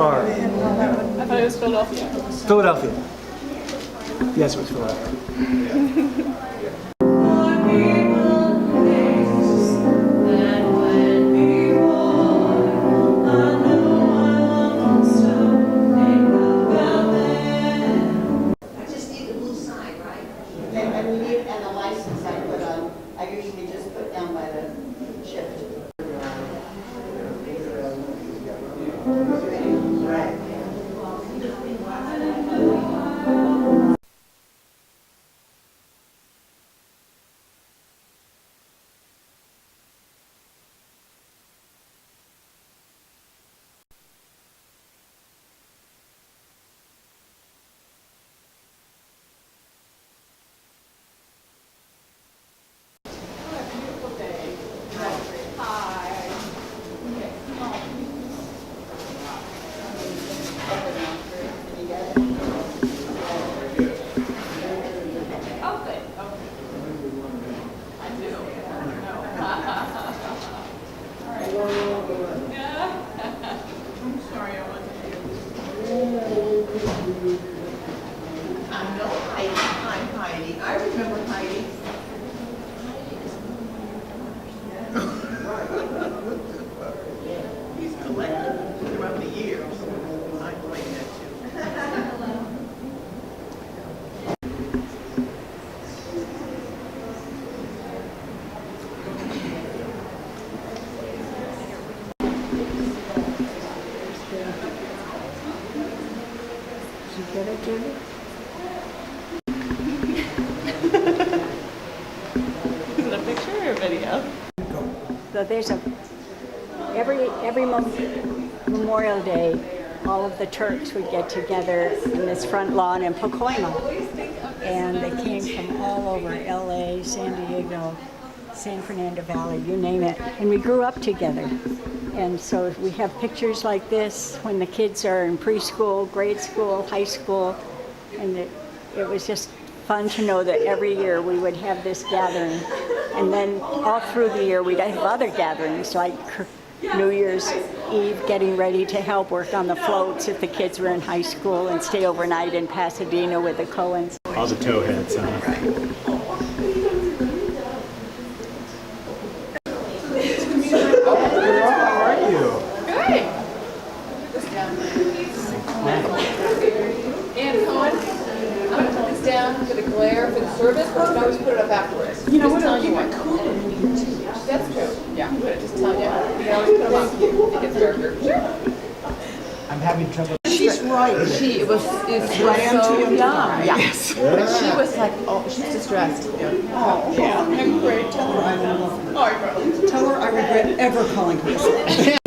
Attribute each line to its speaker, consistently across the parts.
Speaker 1: far.
Speaker 2: I thought it was Philadelphia.
Speaker 1: Philadelphia. Yes, it was Philadelphia.
Speaker 3: And the license I put on, I usually just put down by the shift. Right. I remember Heidi. He's collected throughout the years. I like that too.
Speaker 4: Did you get it, Judy?
Speaker 2: Is it a picture or a video?
Speaker 4: So there's every Memorial Day, all of the Turks would get together in this front lawn in Pacoima. And they came from all over, LA, San Diego, San Fernando Valley, you name it. And we grew up together. And so we have pictures like this when the kids are in preschool, grade school, high school. And it was just fun to know that every year we would have this gathering. And then all through the year we'd have other gatherings like New Year's Eve, getting ready to help work on the floats if the kids were in high school, and stay overnight in Pasadena with the Cohens.
Speaker 1: All the towheads, huh? How are you?
Speaker 2: Good. And Cohen, I'm gonna put this down for the glare for the service, but you can always put it up afterwards.
Speaker 3: You know
Speaker 2: Just
Speaker 3: what?
Speaker 2: tell
Speaker 3: I'll
Speaker 2: you
Speaker 3: keep
Speaker 2: what.
Speaker 3: it cool.
Speaker 2: That's true. Yeah, but just tell you. You can always put them up. It gets darker. Sure.
Speaker 1: I'm having trouble.
Speaker 3: She's right.
Speaker 2: It was
Speaker 3: Ran
Speaker 2: so
Speaker 3: to you.
Speaker 2: young. Yeah.
Speaker 3: Yes.
Speaker 2: But she was like, oh, she's distressed.
Speaker 3: Oh, yeah. I'm great. Tell her I love her.
Speaker 2: Oh, bro.
Speaker 3: Tell her I regret ever calling her.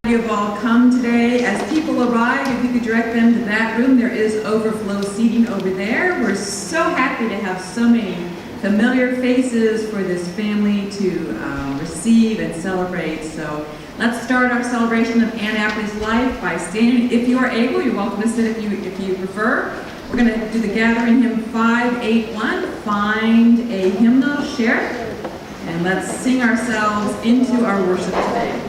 Speaker 5: You've all come today. As people arrive, if you could direct them to that room, there is overflow seating over there. We're so happy to have so many familiar faces for this family to receive and celebrate. So let's start our celebration of Anne Appley's life by standing. If you are able, you're welcome to sit if you prefer. We're going to do the gathering hymn 581, Find a Hymnal, Share, and let's sing ourselves into our worship today.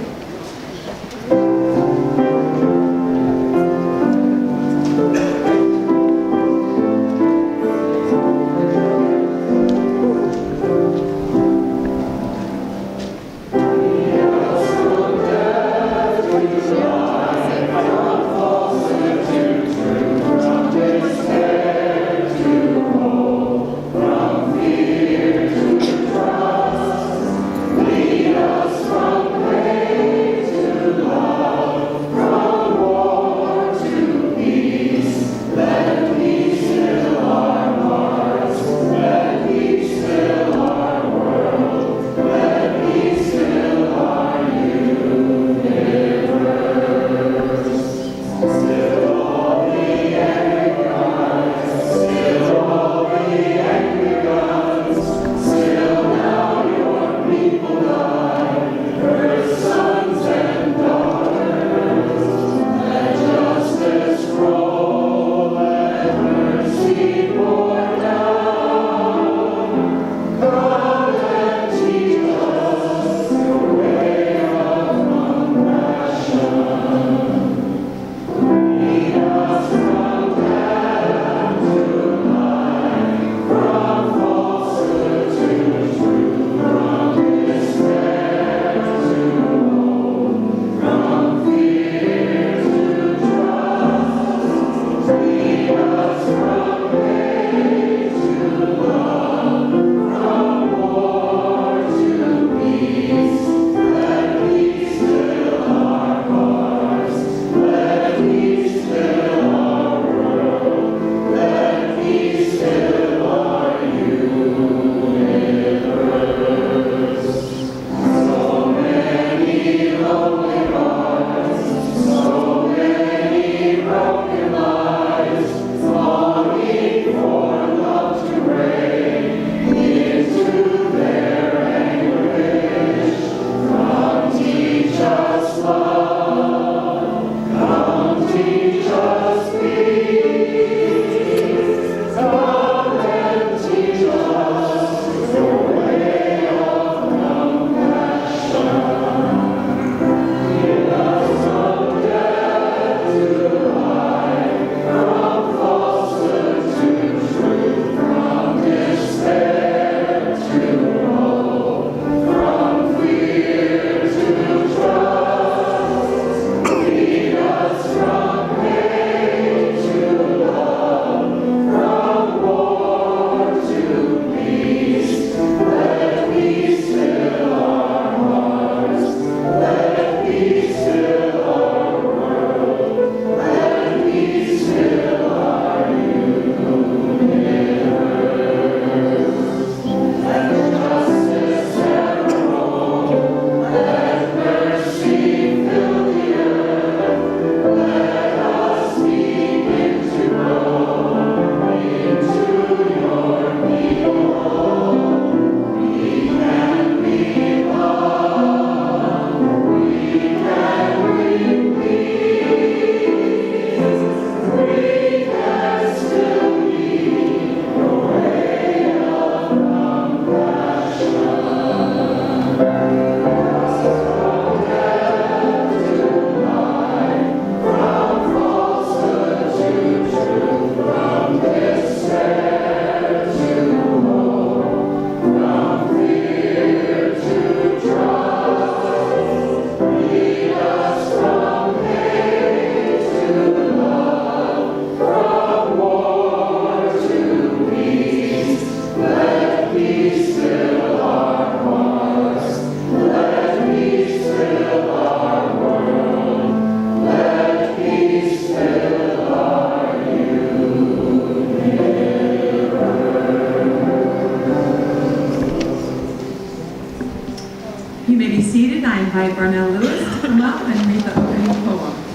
Speaker 5: invite Barnell Lewis to come up and read the opening poem.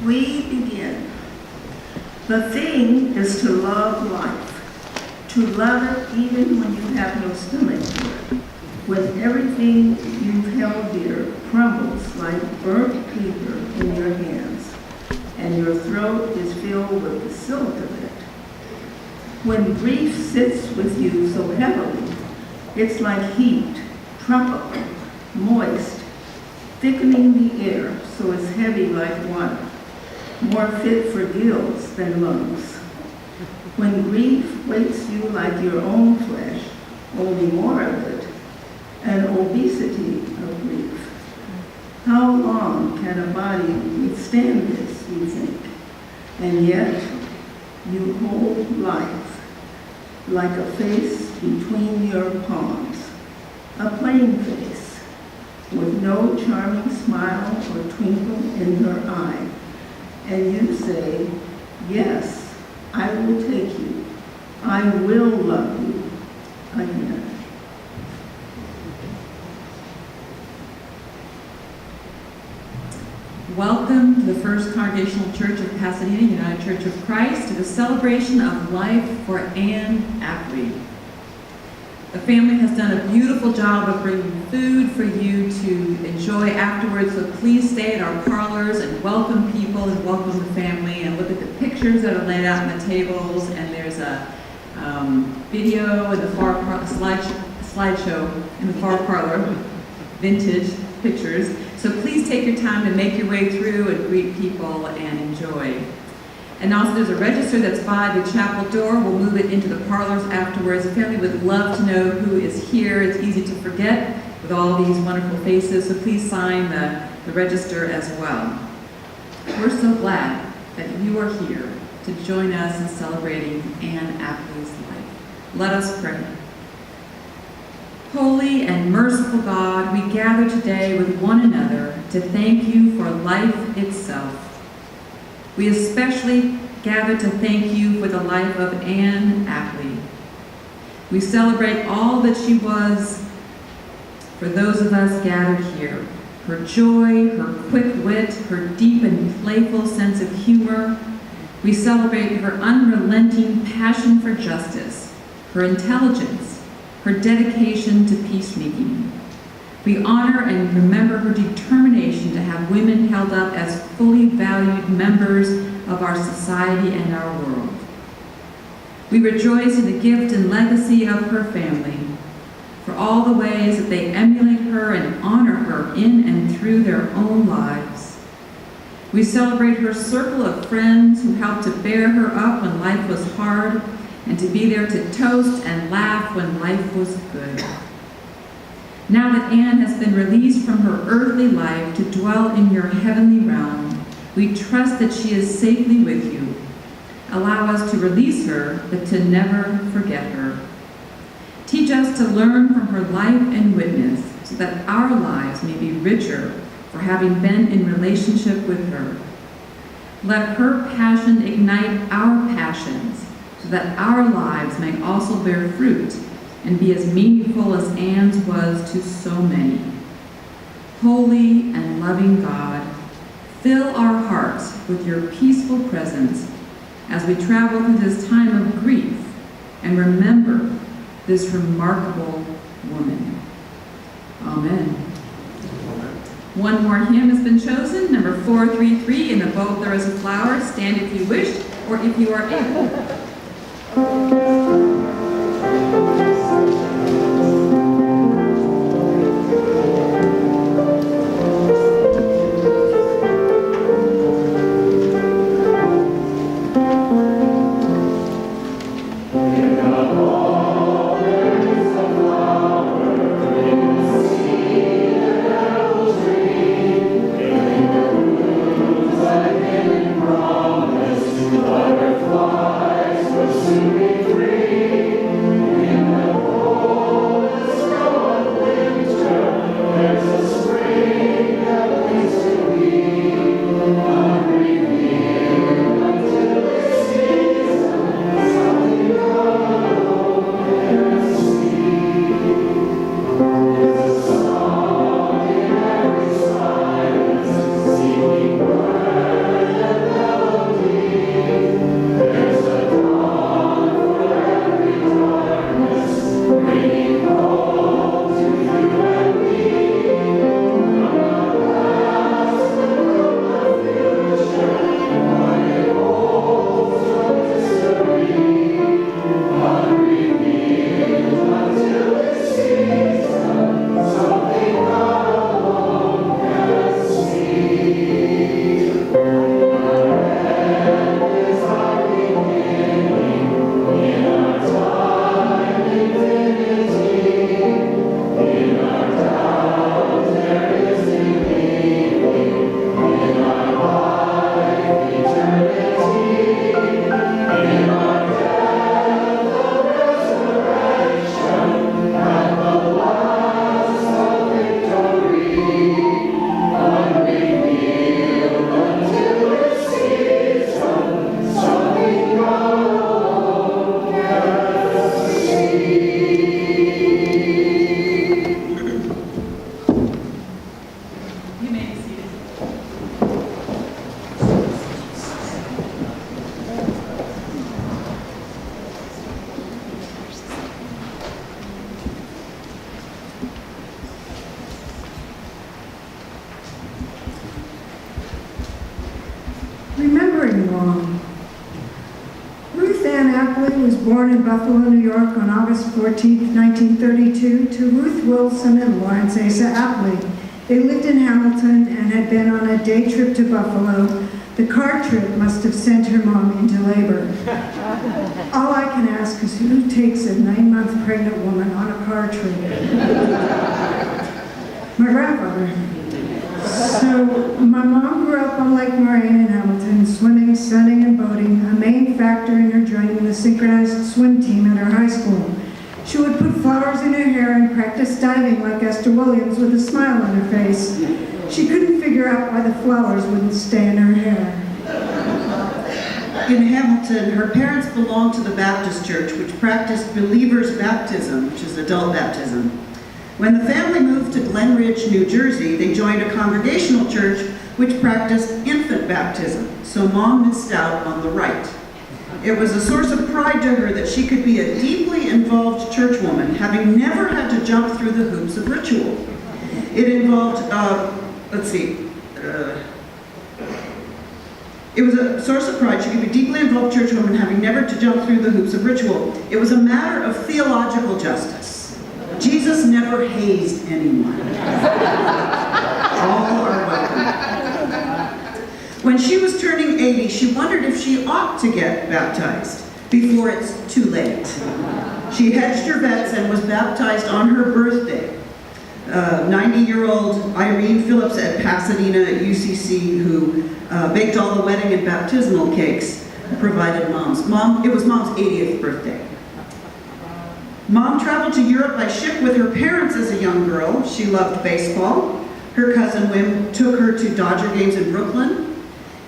Speaker 6: We begin. The thing is to love life, to love it even when you have no stomach for it, when everything you've held dear crumbles like burnt paper in your hands, and your throat is filled with the silt of it. When grief sits with you so heavily, it's like heat, tropical, moist, thickening the air so it's heavy like water, more fit for gills than lungs. When grief weights you like your own flesh, only more of it, an obesity of grief. How long can a body withstand this, you think? And yet, you hold life like a face between your palms, a plain face with no charming smile or twinkle in your eye. And you say, yes, I will take you. I will love you again.
Speaker 5: Welcome to the First Congregational Church of Pasadena, United Church of Christ, to the celebration of life for Ann Appley. The family has done a beautiful job of bringing food for you to enjoy afterwards, so please stay at our parlors and welcome people and welcome the family and look at the pictures that are laid out on the tables, and there's a video in the slideshow in the far parlor, vintage pictures. So please take your time to make your way through and greet people and enjoy. And also there's a register that's by the chapel door. We'll move it into the parlors afterwards. The family would love to know who is here. It's easy to forget with all these wonderful faces, so please sign the register as well. We're so glad that you are here to join us in celebrating Ann Appley's life. Let us pray. Holy and merciful God, we gather today with one another to thank you for life itself. We especially gather to thank you for the life of Ann Appley. We celebrate all that she was for those of us gathered here. Her joy, her quick wit, her deep and playful sense of humor. We celebrate her unrelenting passion for justice, her intelligence, her dedication to peacemaking. We honor and remember her determination to have women held up as fully valued members of our society and our world. We rejoice in the gift and legacy of her family, for all the ways that they emulate her and honor her in and through their own lives. We celebrate her circle of friends who helped to bear her up when life was hard, and to be there to toast and laugh when life was good. Now that Ann has been released from her earthly life to dwell in your heavenly realm, we trust that she is safely with you. Allow us to release her, but to never forget her. Teach us to learn from her life and witness, so that our lives may be richer for having been in relationship with her. Let her passion ignite our passions, so that our lives may also bear fruit and be as meaningful as Ann's was to so many. Holy and loving God, fill our hearts with your peaceful presence as we travel through this time of grief and remember this remarkable woman. Amen. One more hymn has been chosen, number 433, In the Boat There Is a Flower. Stand if you wish, or if you are able.
Speaker 7: Butterflies will soon be free. was born in Buffalo, New York on August 14, 1932, to Ruth Wilson and Lawrence Asa Appley. They lived in Hamilton and had been on a day trip to Buffalo. The car trip must have sent her mom into labor. All I can ask is who takes a 9-month pregnant woman on a car trip? My grandfather. So my mom grew up on Lake Moraine in Hamilton, swimming, sunning, and boating, a main factor in her joining the synchronized swim team at her high school. She would put flowers in her hair and practice diving like Esther Williams with a smile on her face. She couldn't figure out why the flowers wouldn't stay in her hair.
Speaker 8: In Hamilton, her parents belonged to the Baptist church, which practiced believer's baptism, which is adult baptism. When the family moved to Glen Ridge, New Jersey, they joined a Congregational church which practiced infant baptism, so Mom missed out on the rite. It was a source of pride to her that she could be a deeply involved churchwoman, having never had to jump through the hoops of ritual. It involved, it was a source of pride. She could be deeply involved churchwoman, having never to jump through the hoops of ritual. It was a matter of theological justice. Jesus never hazed anyone. All are welcome. When she was turning 80, she wondered if she ought to get baptized before it's too late. She hedged her bets and was baptized on her birthday. 90-year-old Irene Phillips at Pasadena at UCC, who baked all the wedding and baptismal cakes, provided it was Mom's 80th birthday. Mom traveled to Europe by ship with her parents as a young girl. She loved baseball. Her cousin Wim took her to Dodger games in Brooklyn.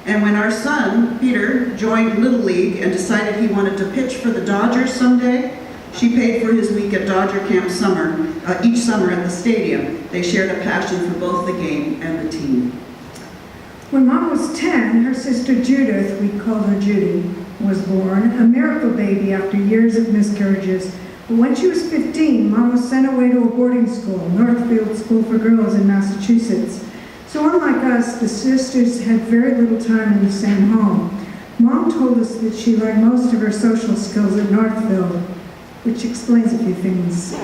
Speaker 8: And when our son, Peter, joined Little League and decided he wanted to pitch for the Dodgers someday, she paid for his week at Dodger Camp each summer at the stadium. They shared a passion for both the game and the team.
Speaker 7: When Mom was 10, her sister Judith, we called her Judy, was born, a miracle baby after years of miscarriages. But when she was 15, Mom was sent away to a boarding school, Northfield School for Girls in Massachusetts. So unlike us, the sisters had very little time in the same home. Mom told us that she learned most of her social skills at Northfield, which explains a few things. She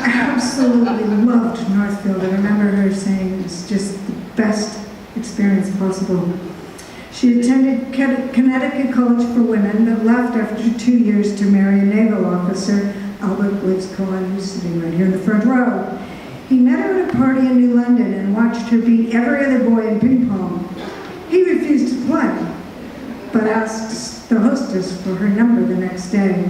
Speaker 7: absolutely loved Northfield. I remember her saying it was just the best experience possible. She attended Connecticut College for Women, but left after 2 years to marry a naval officer, Albert Bliss Cohen, who's sitting right here in the front row. He met her at a party in New London and watched her beat every other boy in ping pong. He refused to play, but asked the hostess for her number the next day.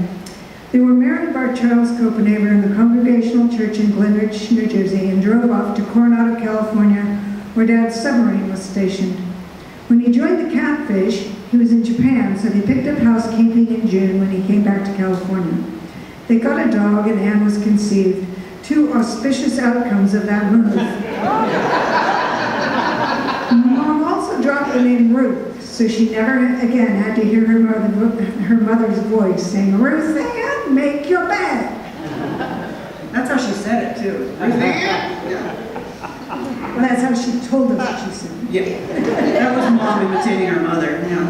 Speaker 7: They were married by Charles Copenhaver in the Congregational Church in Glen Ridge, New Jersey, and drove off to Coronado, California, where Dad's submarine was stationed. When he joined the Catfish, he was in Japan, so they picked up housekeeping in June when he came back to California. They got a dog, and Anne was conceived. 2 auspicious outcomes of that move. Mom also dropped the name Ruth, so she never again had to hear her mother's voice saying, "Ruth Ann, make your bed."
Speaker 8: That's how she said it, too.
Speaker 7: Well, that's how she told us what she said.
Speaker 8: Yeah, that was Mom imitating her mother. Yeah.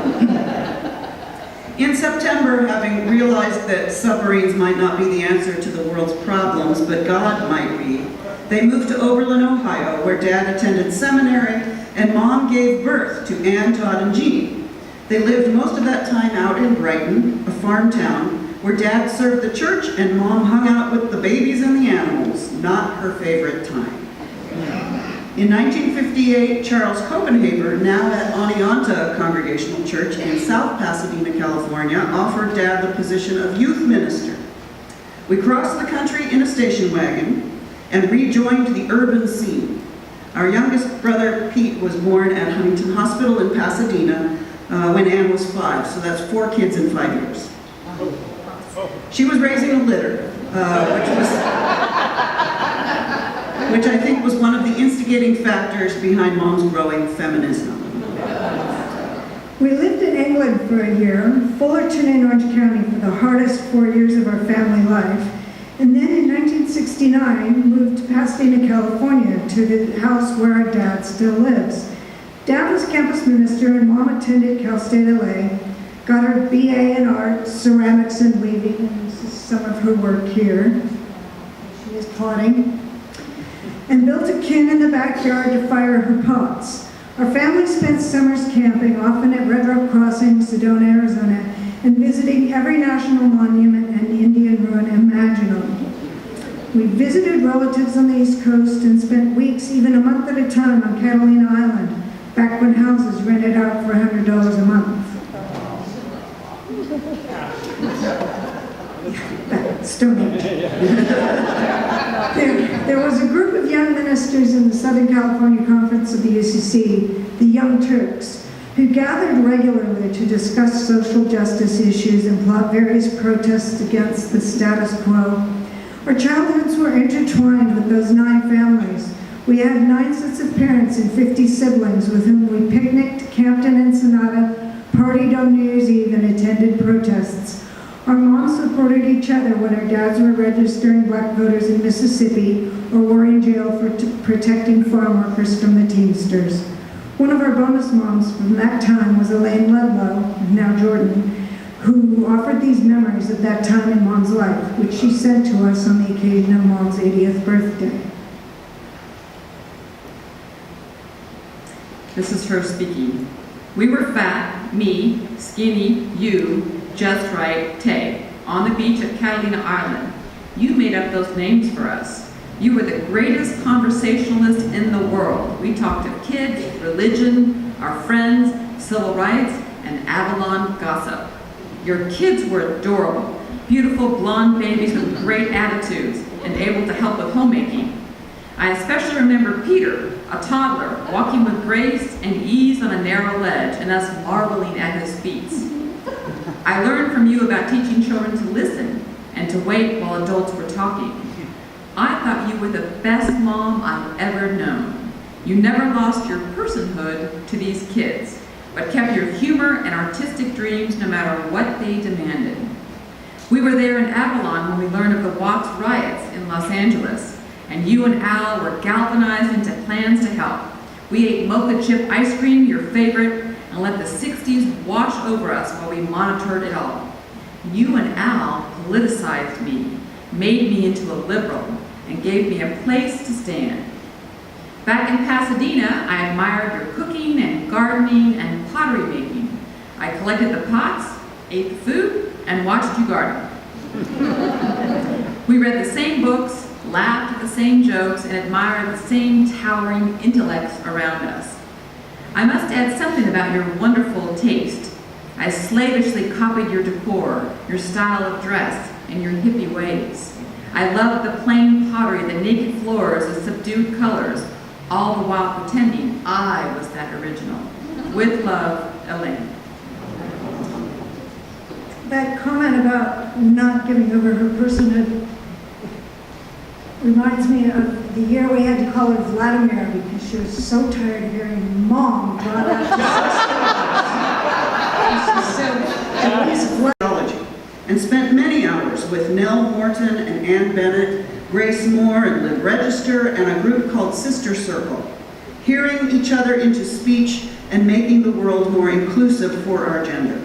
Speaker 8: In September, having realized that submarines might not be the answer to the world's problems, but God might be, they moved to Oberlin, Ohio, where Dad attended seminary, and Mom gave birth to Ann, Todd, and Jeannie. They lived most of that time out in Brighton, a farm town, where Dad served the church and Mom hung out with the babies and the animals, not her favorite time. In 1958, Charles Copenhaver, now at Oneonta Congregational Church in South Pasadena, California, offered Dad the position of youth minister. We crossed the country in a station wagon and rejoined the urban scene. Our youngest brother, Pete, was born at Huntington Hospital in Pasadena when Ann was 5, so that's 4 kids in 5 years. She was raising a litter, which I think was one of the instigating factors behind Mom's growing feminism.
Speaker 7: We lived in England for a year, Fullerton in Orange County for the hardest 4 years of our family life, and then in 1969 moved to Pasadena, California, to the house where our dad still lives. Dad was campus minister and Mom attended Cal State LA. got her BA in art, ceramics and weaving, and this is some of her work here. She is potting. And built a kiln in the backyard to fire her pots. Our family spent summers camping, often at Red Rock Crossing, Sedona, Arizona, and visiting every national monument and Indian ruin imaginable. We visited relatives on the East Coast and spent weeks, even a month at a time, on Catalina Island, back when houses rented out for $100 a month. Back Stone Age. There was a group of young ministers in the Southern California Conference of the UCC, the Young Turks, who gathered regularly to discuss social justice issues and plot various protests against the status quo. Our childhoods were intertwined with those 9 families. We had 9 sets of parents and 50 siblings with whom we picnicked, camped in Ensenada, partied on New Year's Eve, and attended protests. Our moms supported each other when our dads were registering black voters in Mississippi or were in jail for protecting farm workers from the Teamsters. One of our bonus moms from that time was Elaine Ludlow, now Jordan, who offered these memories of that time in Mom's life, which she sent to us on the occasion of Mom's 80th birthday.
Speaker 5: This is her speaking. We were fat, me, skinny, you, just right, Tay, on the beach at Catalina Island. You made up those names for us. You were the greatest conversationalist in the world. We talked of kids, religion, our friends, civil rights, and Avalon gossip. Your kids were adorable, beautiful blonde babies with great attitudes and able to help with homemaking. I especially remember Peter, a toddler, walking with grace and ease on a narrow ledge and us marveling at his feats. I learned from you about teaching children to listen and to wait while adults were talking. I thought you were the best mom I've ever known. You never lost your personhood to these kids, but kept your humor and artistic dreams no matter what they demanded. We were there in Avalon when we learned of the Watts riots in Los Angeles, and you and Al were galvanized into plans to help. We ate mocha chip ice cream, your favorite, and let the 60s wash over us while we monitored it all. You and Al politicized me, made me into a liberal, and gave me a place to stand. Back in Pasadena, I admired your cooking and gardening and pottery making. I collected the pots, ate the food, and watched you garden. We read the same books, laughed at the same jokes, and admired the same towering intellects around us. I must add something about your wonderful taste. I slavishly copied your decor, your style of dress, and your hippie ways. I loved the plain pottery, the naked floors, the subdued colors, all the while pretending I was that original. With love, Elaine.
Speaker 7: That comment about not giving over her personhood reminds me of the year we had to call her Vladimir because she was so tired of hearing Mom brought out to she said, at least
Speaker 8: Theology, and spent many hours with Nell Morton and Ann Bennett, Grace Moore and Liv Register, and a group called Sister Circle, hearing each other into speech and making the world more inclusive for our gender.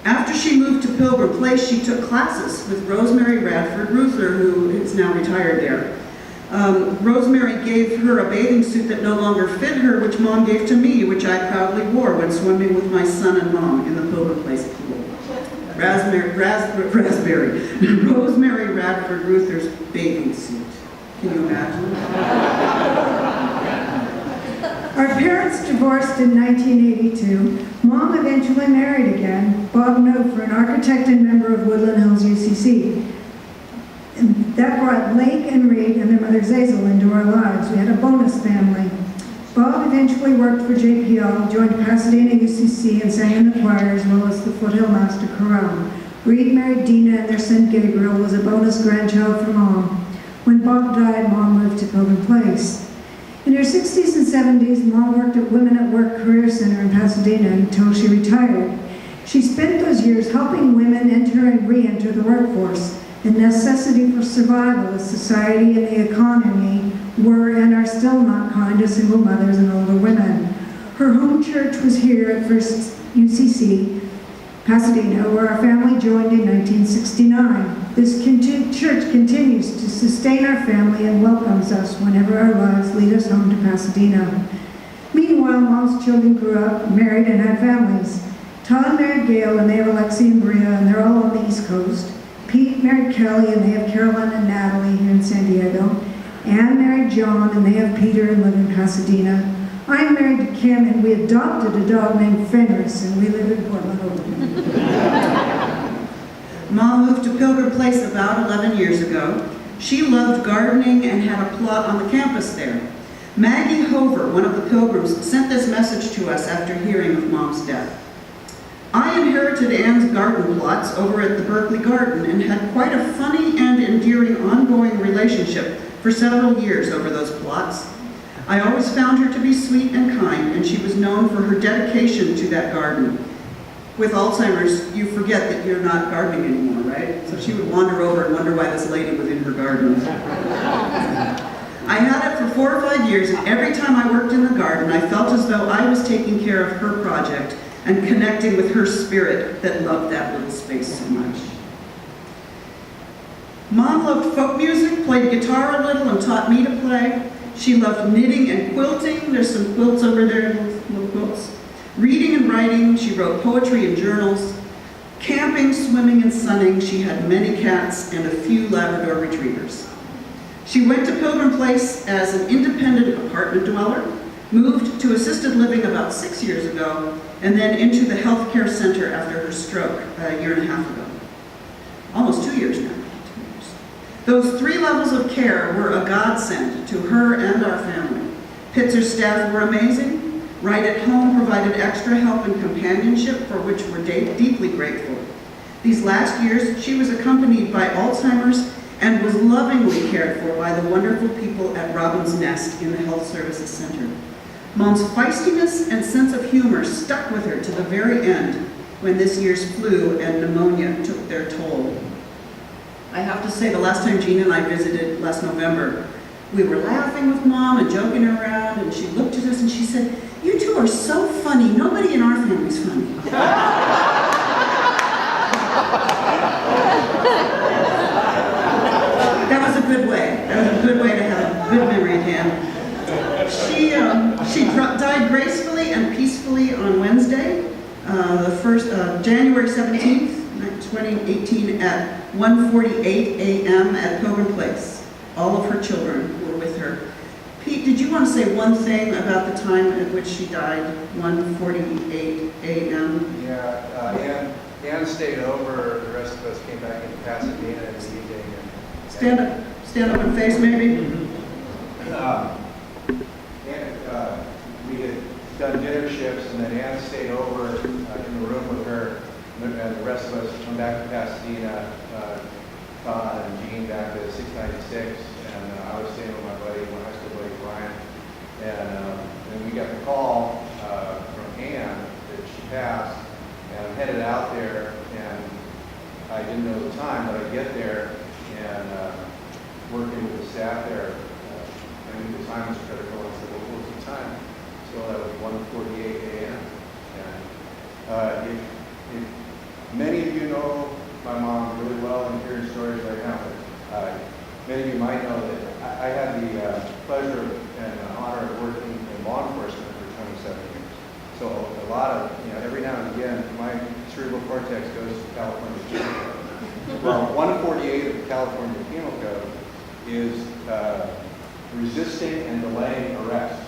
Speaker 8: After she moved to Pilgrim Place, she took classes with Rosemary Radford Ruther, who is now retired there. Rosemary gave her a bathing suit that no longer fit her, which Mom gave to me, which I proudly wore when swimming with my son and Mom in the Pilgrim Place pool. Rosemary Radford Ruther's bathing suit. Can you imagine?
Speaker 7: Our parents divorced in 1982. Mom eventually married again, Bob Nofer, an architect and member of Woodland Hills UCC. And that brought Lake and Reed and their mother Zazel into our lives. We had a bonus family. Bob eventually worked for JPL, joined Pasadena UCC, and sang in the choir as well as the Foothill Master Chorale. Reed married Dina, and their son Gabriel was a bonus grandchild for Mom. When Bob died, Mom moved to Pilgrim Place. In her 60s and 70s, Mom worked at Women at Work Career Center in Pasadena until she retired. She spent those years helping women enter and re-enter the workforce. The necessity for survival as society and the economy were and are still not kind to single mothers and older women. Her home church was here at First UCC, Pasadena, where our family joined in 1969. This church continues to sustain our family and welcomes us whenever our lives lead us home to Pasadena. Meanwhile, Mom's children grew up, married, and had families. Todd married Gail, and they have Alexi and Bria, and they're all on the East Coast. Pete married Kelly, and they have Caroline and Natalie here in San Diego. Ann married John, and they have Peter and live in Pasadena. I'm married to Kim, and we adopted a dog named Fenris, and we live in Portland, Oregon.
Speaker 8: Mom moved to Pilgrim Place about 11 years ago. She loved gardening and had a plot on the campus there. Maggie Hover, one of the Pilgrims, sent this message to us after hearing of Mom's death. I inherited Ann's garden plots over at the Berkeley Garden and had quite a funny and endearing ongoing relationship for several years over those plots. I always found her to be sweet and kind, and she was known for her dedication to that garden. With Alzheimer's, you forget that you're not gardening anymore, right? So she would wander over and wonder why this lady was in her garden. I had it for 4 or 5 years, and every time I worked in the garden, I felt as though I was taking care of her project and connecting with her spirit that loved that little space so much. Mom loved folk music, played guitar a little, and taught me to play. She loved knitting and quilting. There's some quilts over there, little quilts. Reading and writing. She wrote poetry and journals. Camping, swimming, and sunning. She had many cats and a few Labrador retrievers. She went to Pilgrim Place as an independent apartment dweller, moved to assisted living about 6 years ago, and then into the healthcare center after her stroke a year and a half ago. Almost 2 years now. Those 3 levels of care were a godsend to her and our family. Pitzer's staff were amazing. Right at home provided extra help and companionship, for which we're deeply grateful. These last years, she was accompanied by Alzheimer's and was lovingly cared for by the wonderful people at Robin's Nest in the Health Services Center. Mom's feistiness and sense of humor stuck with her to the very end when this year's flu and pneumonia took their toll. I have to say, the last time Gina and I visited last November, we were laughing with Mom and joking around, and she looked at us and she said, "You two are so funny. Nobody in our family's funny." That was a good way. That was a good way to have a good memory at hand. She died gracefully and peacefully on Wednesday, January 17th, 2018 at 1:48 a.m. at Pilgrim Place. All of her children were with her. Pete, did you want to say one thing about the time at which she died, 1:48 a.m.?
Speaker 9: Yeah, Ann stayed over. The rest of us came back into Pasadena in the evening.
Speaker 8: Stand up and face, maybe.
Speaker 9: We had done dinner shifts, and then Ann stayed over in the room with her, and the rest of us come back to Pasadena. Todd and Jean back to 696, and I was staying with my high school buddy Brian, and then we got the call from Ann that she passed, and I'm headed out there, and I didn't know the time, but I get there, and working with the staff there, I knew the time was critical, and I said, well, what's the time? So that was 1:48 a.m. And if many of you know my mom really well and hearing stories right now, but many of you might know that I had the pleasure and honor of working in law enforcement for 27 years. So a lot of, every now and again, my cerebral cortex goes to California Penal Code. Well, 148 of the California Penal Code is resisting and delaying arrest.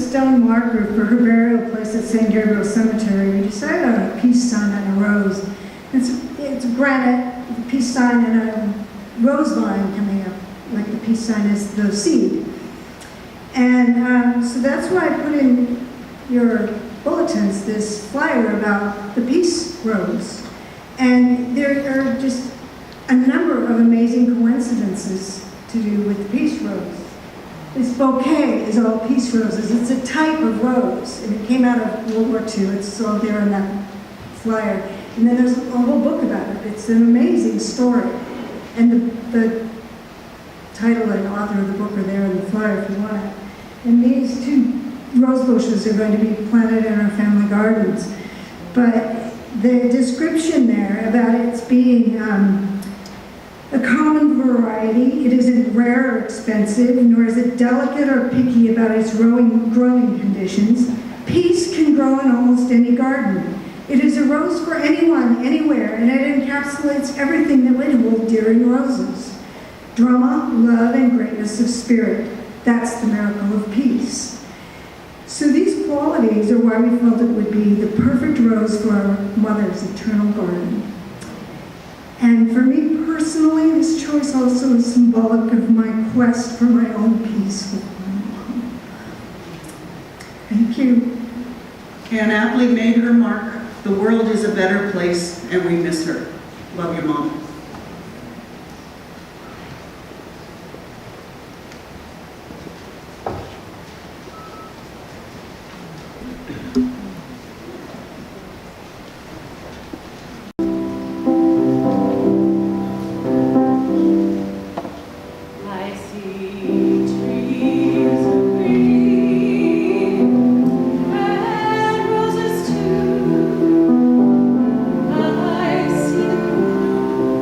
Speaker 7: Stone marker for her burial place at St. Gabriel Cemetery. We decided on a peace sign and a rose. It's granite, the peace sign, and a rose vine coming up, like the peace sign is the seed. And so that's why I put in your bulletins this flyer about the peace rose. And there are just a number of amazing coincidences to do with the peace rose. This bouquet is all peace roses. It's a type of rose, and it came out of World War II. It's all there in that flyer. And then there's a whole book about it. It's an amazing story. And the title and author of the book are there in the flyer if you want it. And these two rose bushes are going to be planted in our family gardens. But the description there about its being a common variety, it isn't rare or expensive, nor is it delicate or picky about its growing conditions. Peace can grow in almost any garden. It is a rose for anyone, anywhere, and it encapsulates everything that would hold dear in roses. Drama, love, and greatness of spirit. That's the miracle of peace. So these qualities are why we felt it would be the perfect rose for our mother's eternal garden. And for me personally, this choice also is symbolic of my quest for my own peace with my mom. Thank you.
Speaker 8: Anne Appley made her mark. The world is a better place, and we miss her. Love you, Mom.
Speaker 5: I see trees of green and roses too. I see the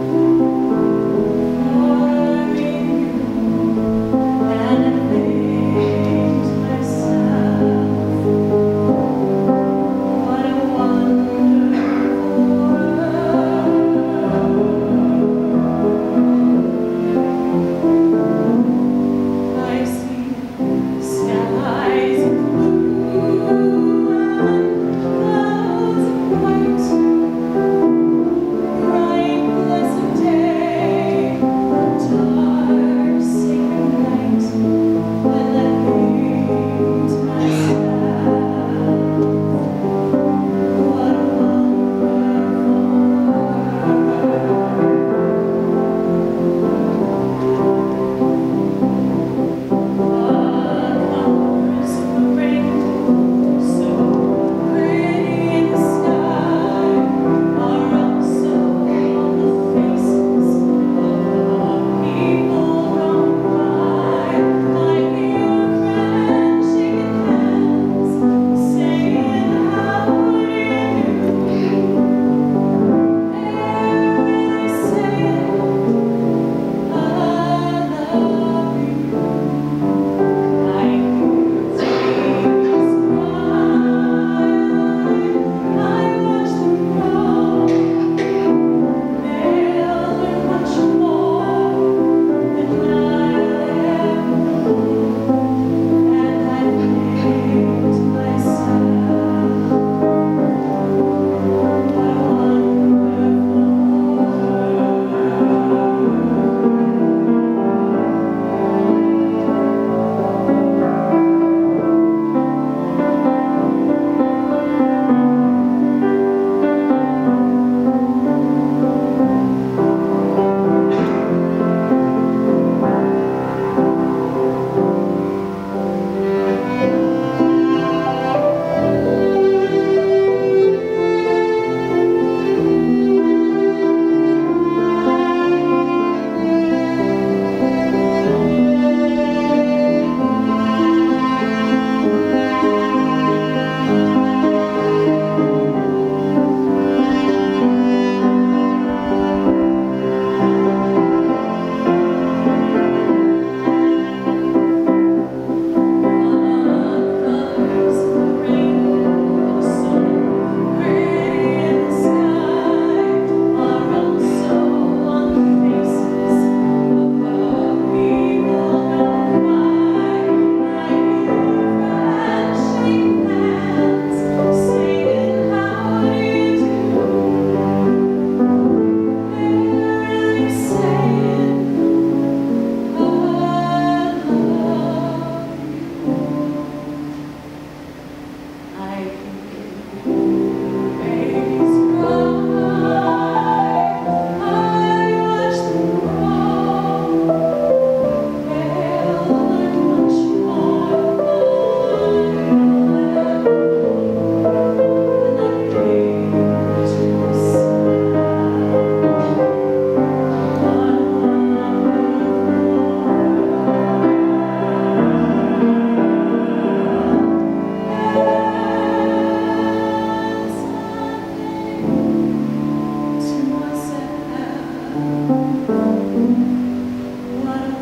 Speaker 5: What a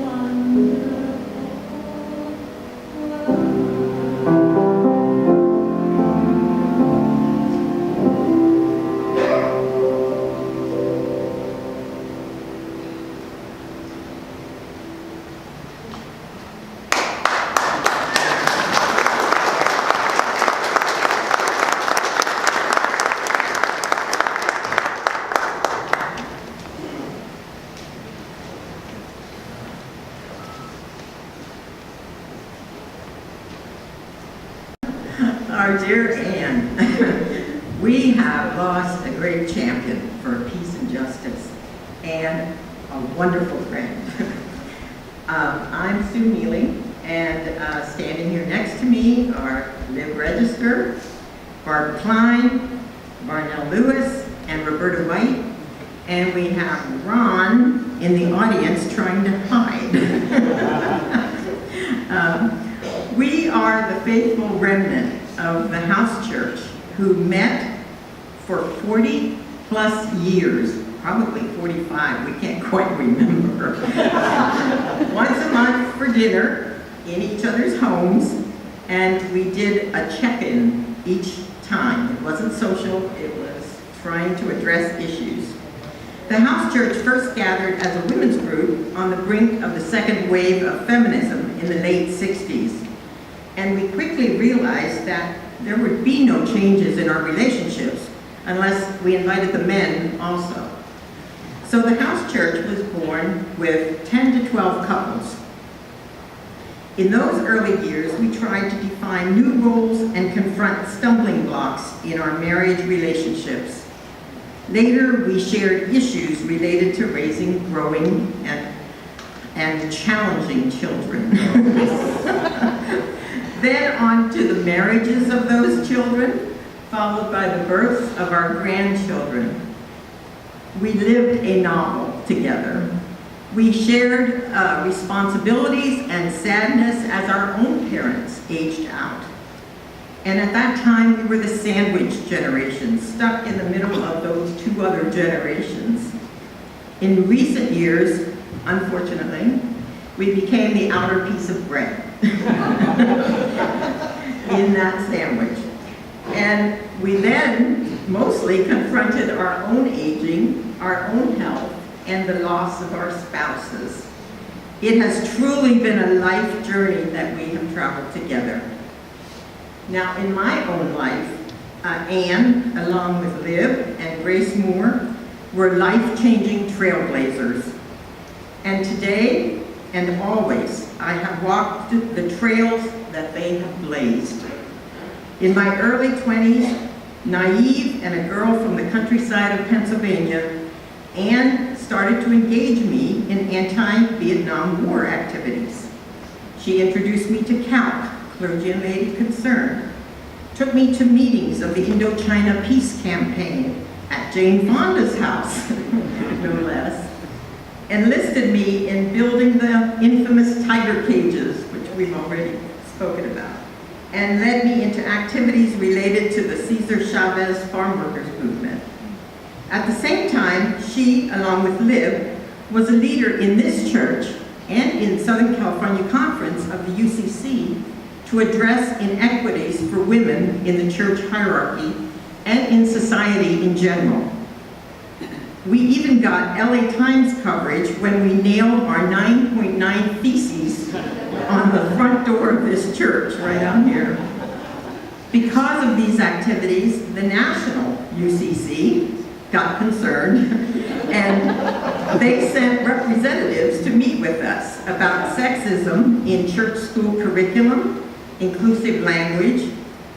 Speaker 5: wonderful
Speaker 10: Our dear Anne, we have lost a great champion for peace and justice and a wonderful friend. I'm Sue Neely, and standing here next to me are Liv Register, Barb Klein, Barnell Lewis, and Roberta White, and we have Ron in the audience trying to hide. We are the faithful remnant of the house church who met for 40 plus years, probably 45, we can't quite remember. Once a month for dinner in each other's homes, and we did a check-in each time. It wasn't social, it was trying to address issues. The house church first gathered as a women's group on the brink of the second wave of feminism in the late 60s. And we quickly realized that there would be no changes in our relationships unless we invited the men also. So the house church was born with 10 to 12 couples. In those early years, we tried to define new roles and confront stumbling blocks in our marriage relationships. Later, we shared issues related to raising, growing, and challenging children. Then on to the marriages of those children, followed by the births of our grandchildren. We lived a novel together. We shared responsibilities and sadness as our own parents aged out. And at that time, we were the sandwich generation, stuck in the middle of those two other generations. In recent years, unfortunately, we became the outer piece of bread in that sandwich. And we then mostly confronted our own aging, our own health, and the loss of our spouses. It has truly been a life journey that we have traveled together. Now, in my own life, Anne, along with Liv and Grace Moore, were life-changing trailblazers. And today, and always, I have walked the trails that they have blazed. In my early 20s, naive and a girl from the countryside of Pennsylvania, Anne started to engage me in anti-Vietnam War activities. She introduced me to CALC, Clergy and Laity Concerned, took me to meetings of the Indochina Peace Campaign at Jane Fonda's house, no less, enlisted me in building the infamous tiger cages, which we've already spoken about, and led me into activities related to the Cesar Chavez farm workers movement. At the same time, she, along with Liv, was a leader in this church and in Southern California Conference of the UCC to address inequities for women in the church hierarchy and in society in general. We even got LA Times coverage when we nailed our 9.9 theses on the front door of this church, right out here. Because of these activities, the national UCC got concerned, and they sent representatives to meet with us about sexism in church school curriculum, inclusive language,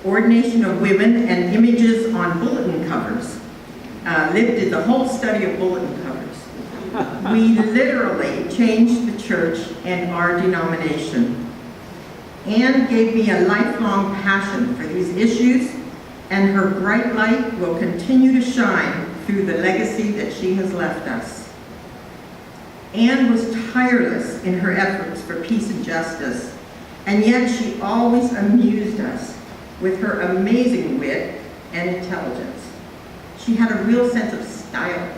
Speaker 10: ordination of women, and images on bulletin covers. Liv did the whole study of bulletin covers. We literally changed the church and our denomination. Anne gave me a lifelong passion for these issues, and her bright light will continue to shine through the legacy that she has left us. Anne was tireless in her efforts for peace and justice, and yet she always amused us with her amazing wit and intelligence. She had a real sense of style.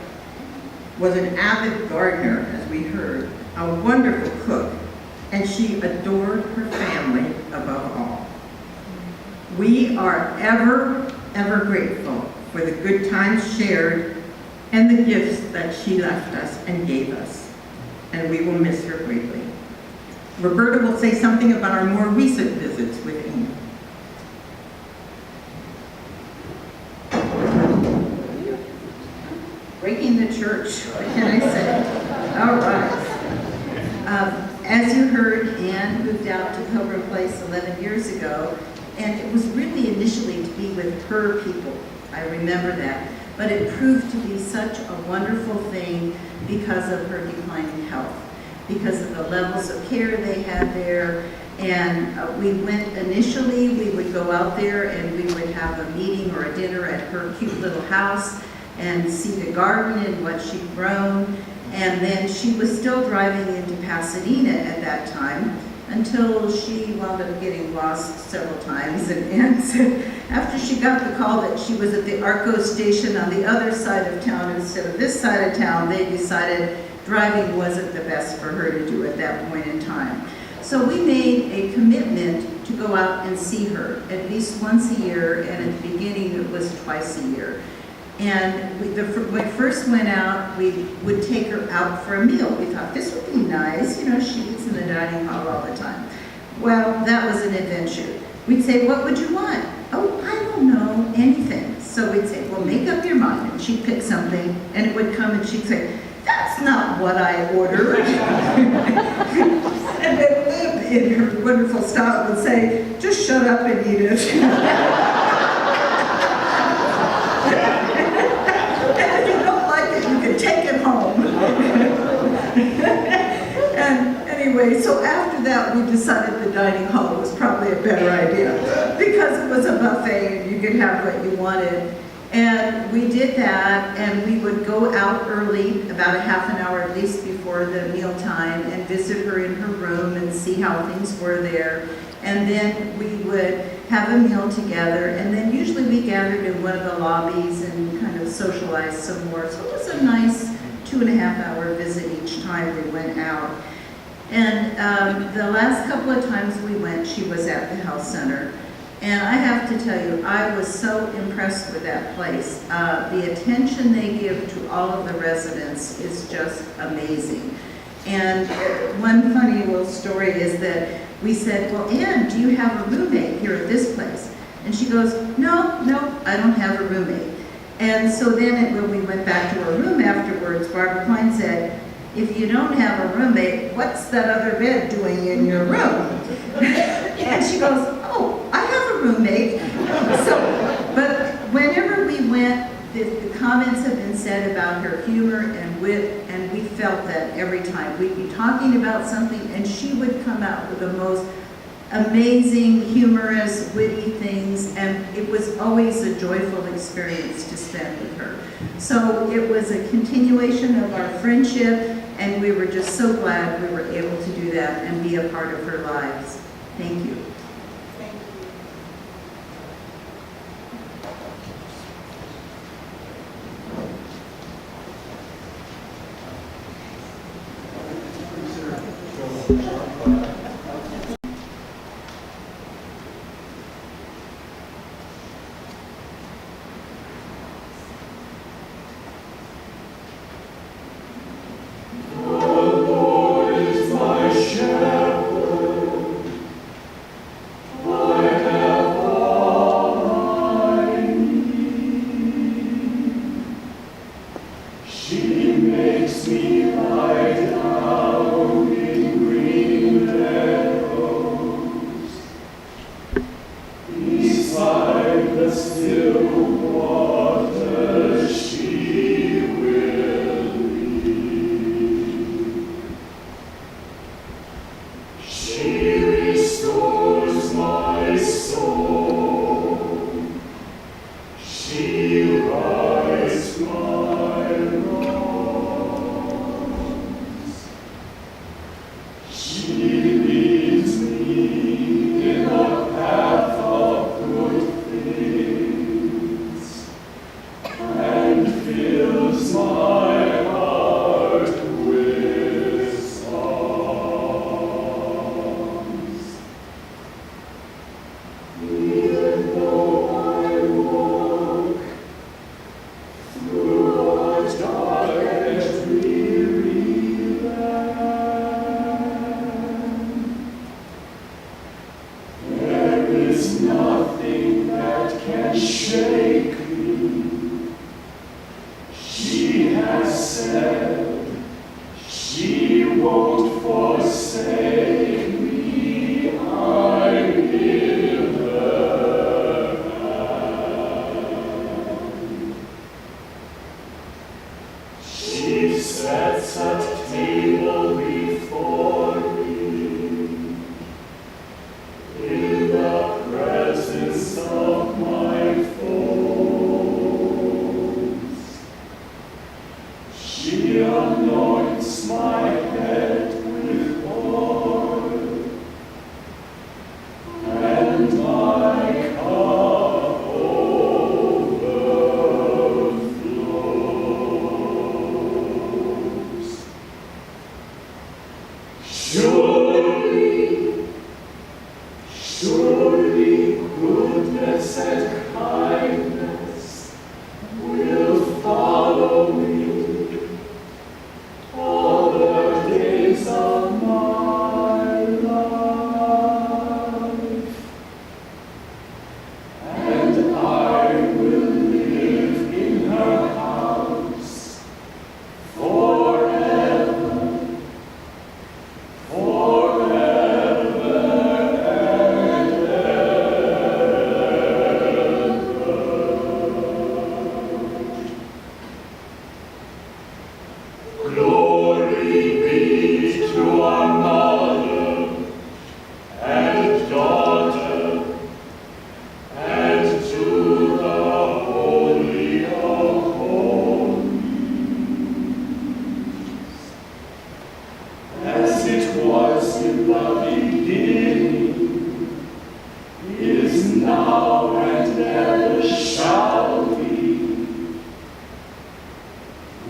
Speaker 10: was an avid gardener, as we heard, a wonderful cook, and she adored her family above all. We are ever, ever grateful for the good times shared and the gifts that she left us and gave us, and we will miss her greatly. Roberta will say something about our more recent visits with Amy. Breaking the church, what can I say? All right. As you heard, Anne moved out to Pilgrim Place 11 years ago, and it was really initially to be with her people. I remember that. But it proved to be such a wonderful thing because of her declining health, because of the levels of care they had there. And we went initially, we would go out there and we would have a meeting or a dinner at her cute little house and see the garden and what she'd grown. And then she was still driving into Pasadena at that time until she wound up getting lost several times. And said after she got the call that she was at the Arco station on the other side of town instead of this side of town, they decided driving wasn't the best for her to do at that point in time. So we made a commitment to go out and see her at least once a year, and at the beginning it was twice a year. And when we first went out, we would take her out for a meal. We thought this would be nice, you know, she eats in the dining hall all the time. Well, that was an adventure. We'd say, what would you want? Oh, I don't know, anything. So we'd say, well, make up your mind. And she'd pick something, and it would come, and she'd say, that's not what I ordered. And then Liv, in her wonderful style, would say, just shut up and eat it. Take it home. And anyway, so after that, we decided the dining hall was probably a better idea because it was a buffet and you could have what you wanted. And we did that, and we would go out early, about a half an hour at least before the meal time, and visit her in her room and see how things were there. And then we would have a meal together, and then usually we gathered in one of the lobbies and kind of socialized some more. So it was a nice 2.5-hour visit each time we went out. And the last couple of times we went, she was at the health center. And I have to tell you, I was so impressed with that place. The attention they give to all of the residents is just amazing. And one funny little story is that we said, well, Anne, do you have a roommate here at this place? And she goes, no, I don't have a roommate. And so then when we went back to our room afterwards, Barbara Klein said, if you don't have a roommate, what's that other bed doing in your room? And she goes, oh, I have a roommate. But whenever we went, the comments have been said about her humor and wit, and we felt that every time. We'd be talking about something, and she would come out with the most amazing, humorous, witty things, and it was always a joyful experience to spend with her. So it was a continuation of our friendship, and we were just so glad we were able to do that and be a part of her lives. Thank you.
Speaker 11: And fills my heart. won't forsake me, I will her have. She sets a table before me in the presence of my foes. She anoints my head with oil, and my cup overflows. Surely goodness and kindness will follow me all the days of my life, and I will live in her house forever, forever and ever. Glory be to our Mother and Daughter and to the Holy of Holies, as it was in the beginning, is now, and ever shall be,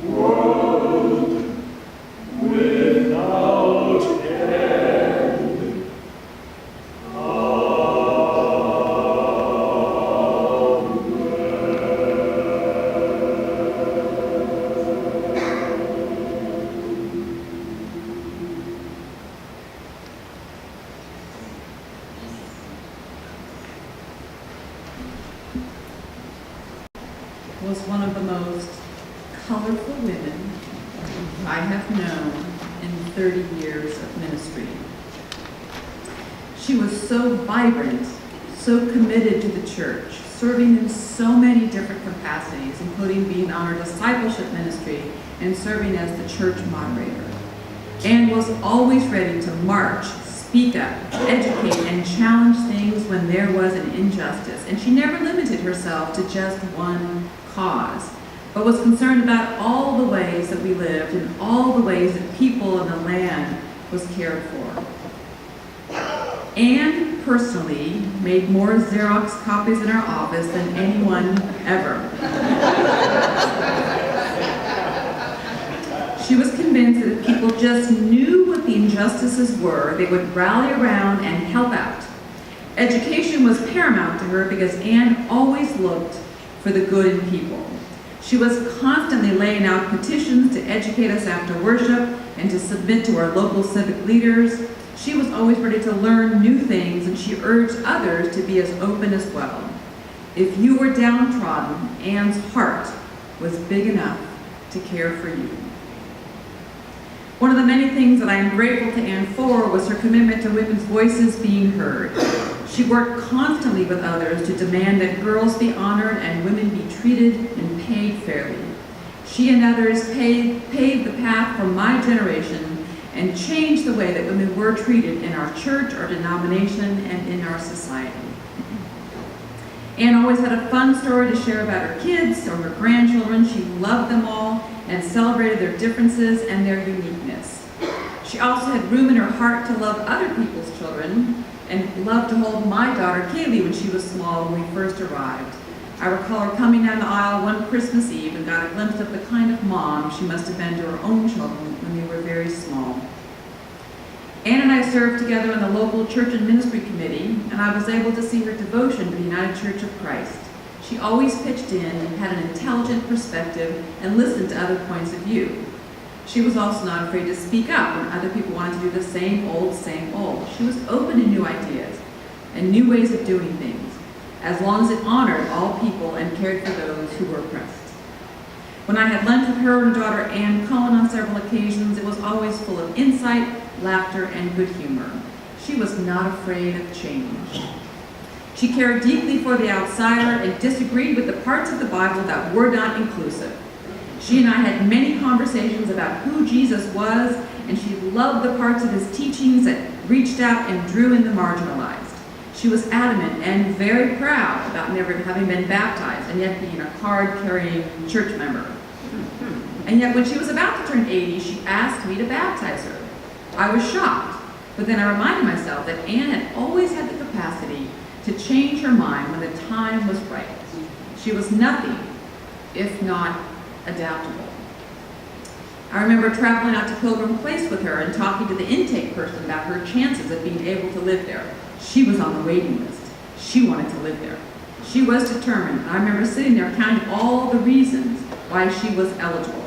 Speaker 11: world without end.
Speaker 5: Was one of the most colorful women I have known in 30 years of ministry. She was so vibrant, so committed to the church, serving in so many different capacities, including being on our discipleship ministry and serving as the church moderator, and was always ready to march, speak up, educate, and challenge things when there was an injustice. And she never limited herself to just one cause, but was concerned about all the ways that we lived and all the ways that people in the land was cared for. Anne personally made more Xerox copies in our office than anyone ever. She was convinced that if people just knew what the injustices were, they would rally around and help out. Education was paramount to her because Anne always looked for the good in people. She was constantly laying out petitions to educate us after worship and to submit to our local civic leaders. She was always ready to learn new things, and she urged others to be as open as well. If you were downtrodden, Anne's heart was big enough to care for you. One of the many things that I am grateful to Anne for was her commitment to women's voices being heard. She worked constantly with others to demand that girls be honored and women be treated and paid fairly. She and others paved the path for my generation and changed the way that women were treated in our church, our denomination, and in our society. Anne always had a fun story to share about her kids or her grandchildren. She loved them all and celebrated their differences and their uniqueness. She also had room in her heart to love other people's children and loved to hold my daughter Kaylee when she was small when we first arrived. I recall her coming down the aisle one Christmas Eve and got a glimpse of the kind of mom she must have been to her own children when they were very small. Anne and I served together in the local church and ministry committee, and I was able to see her devotion to the United Church of Christ. She always pitched in and had an intelligent perspective and listened to other points of view. She was also not afraid to speak up when other people wanted to do the same old, same old. She was open to new ideas and new ways of doing things, as long as it honored all people and cared for those who were oppressed. When I had lunch with her and her daughter Ann Cullen on several occasions, it was always full of insight, laughter, and good humor. She was not afraid of change. She cared deeply for the outsider and disagreed with the parts of the Bible that were not inclusive. She and I had many conversations about who Jesus was, and she loved the parts of his teachings that reached out and drew in the marginalized. She was adamant and very proud about never having been baptized and yet being a card-carrying church member. And yet when she was about to turn 80, she asked me to baptize her. I was shocked, but then I reminded myself that Anne had always had the capacity to change her mind when the time was right. She was nothing if not adaptable. I remember traveling out to Pilgrim Place with her and talking to the intake person about her chances of being able to live there. She was on the waiting list. She wanted to live there. She was determined, and I remember sitting there counting all the reasons why she was eligible.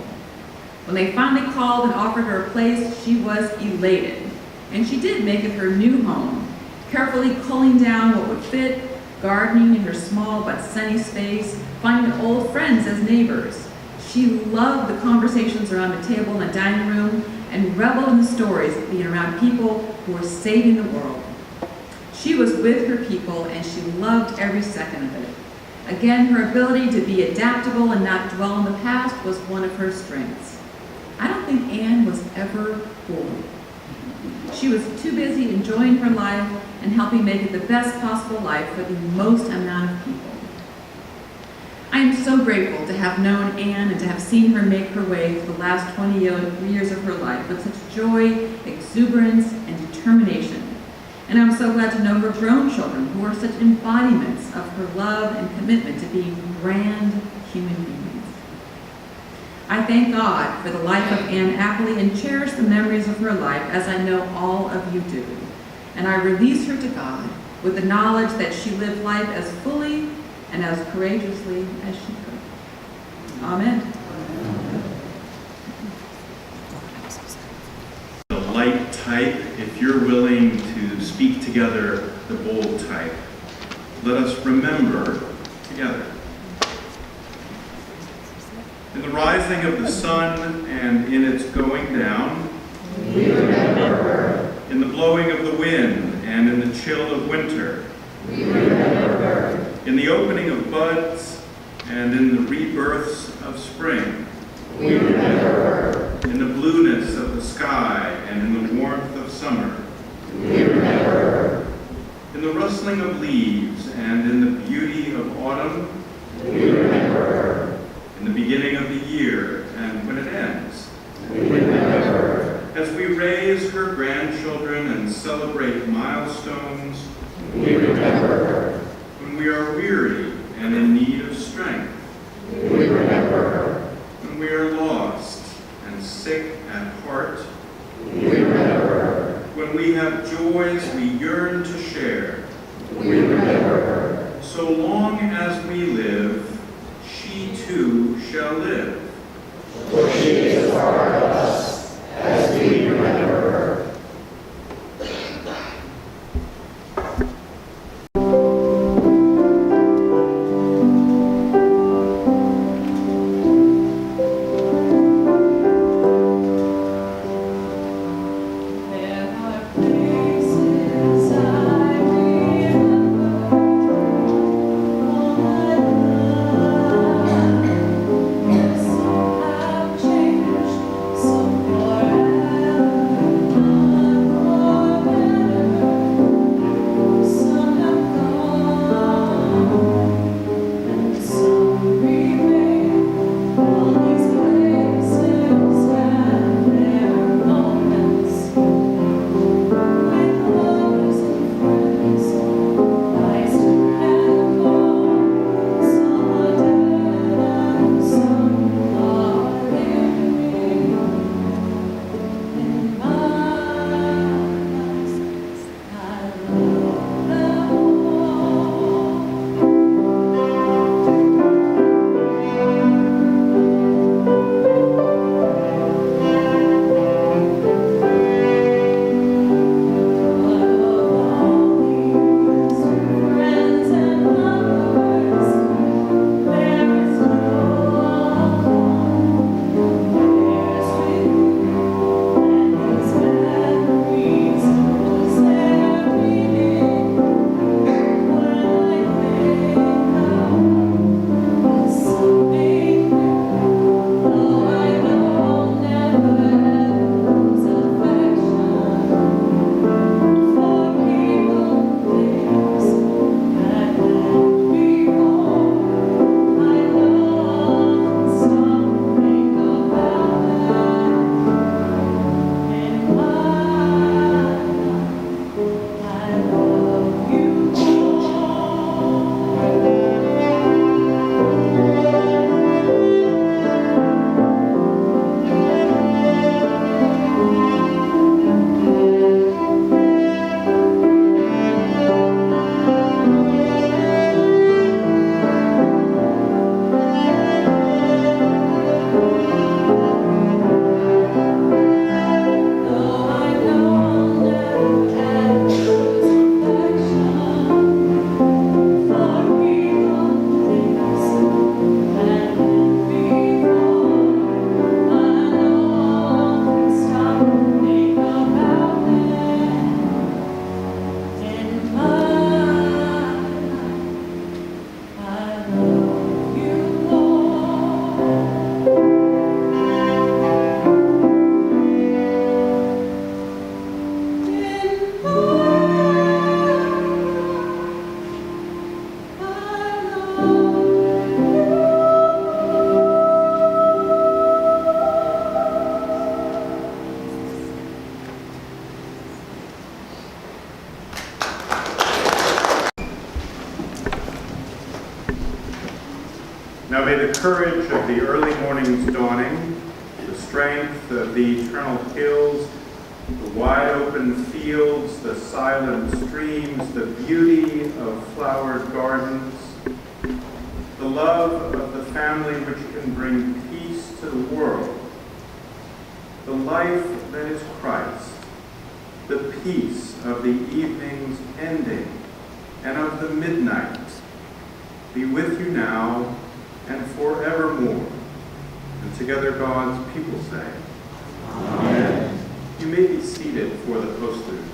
Speaker 5: When they finally called and offered her a place, she was elated. And she did make it her new home, carefully culling down what would fit, gardening in her small but sunny space, finding old friends as neighbors. She loved the conversations around the table in the dining room and reveled in the stories of being around people who were saving the world. She was with her people and she loved every second of it. Again, her ability to be adaptable and not dwell on the past was one of her strengths. I don't think Anne was ever bored. She was too busy enjoying her life and helping make it the best possible life for the most amount of people. I am so grateful to have known Anne and to have seen her make her way through the last 20 years of her life with such joy, exuberance, and determination. And I'm so glad to know her grown children who are such embodiments of her love and commitment to being grand human beings. I thank God for the life of Anne Appley and cherish the memories of her life as I know all of you do. And I release her to God with the knowledge that she lived life as fully and as courageously as she could. Amen.
Speaker 12: The light type, if you're willing to speak together the bold type, let us remember together. In the rising of the sun and in its going down, we remember. In the blowing of the wind and in the chill of winter, we remember. In the opening of buds and in the rebirths of spring, we remember. In the blueness of the sky and in the warmth of summer, we remember. In the rustling of leaves and in the beauty of autumn, we remember. In the beginning of the year and when it ends, we remember. As we raise her grandchildren and celebrate milestones, we remember. When we are weary and in need of strength, we remember. When we are lost and sick at heart, we remember. When we have joys we yearn to share, we remember. So long as we live, she too shall live. For she is a part of us as we remember her.
Speaker 5: There are places I remember all my life.
Speaker 12: Now may the courage of the early morning's dawning, the strength of the eternal hills, the wide open fields, the silent streams, the beauty of flowered gardens, the love of the family which can bring peace to the world, the life that is Christ, the peace of the evening's ending and of the midnight, be with you now and forevermore. And together God's people say, Amen. You may be seated for the postlude.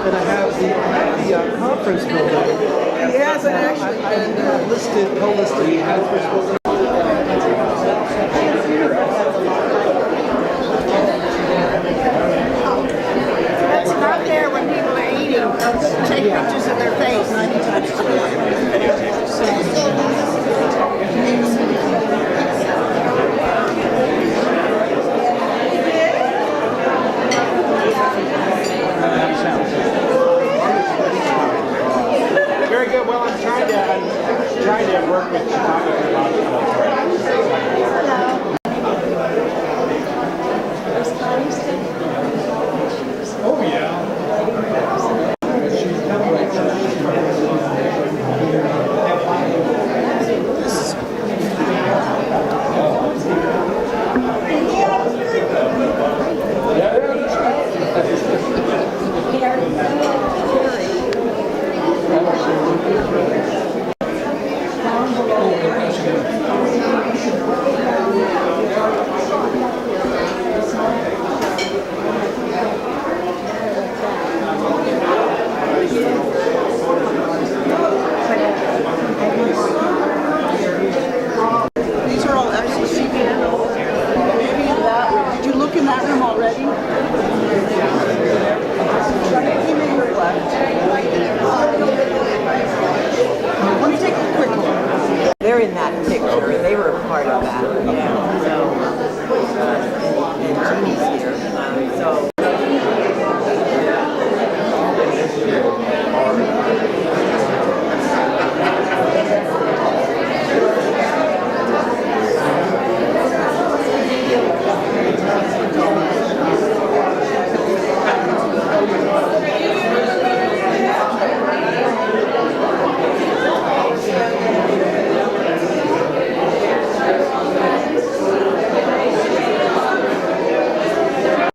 Speaker 1: And I have the conference building.
Speaker 2: He hasn't actually
Speaker 1: I listed, co-listed the conference building.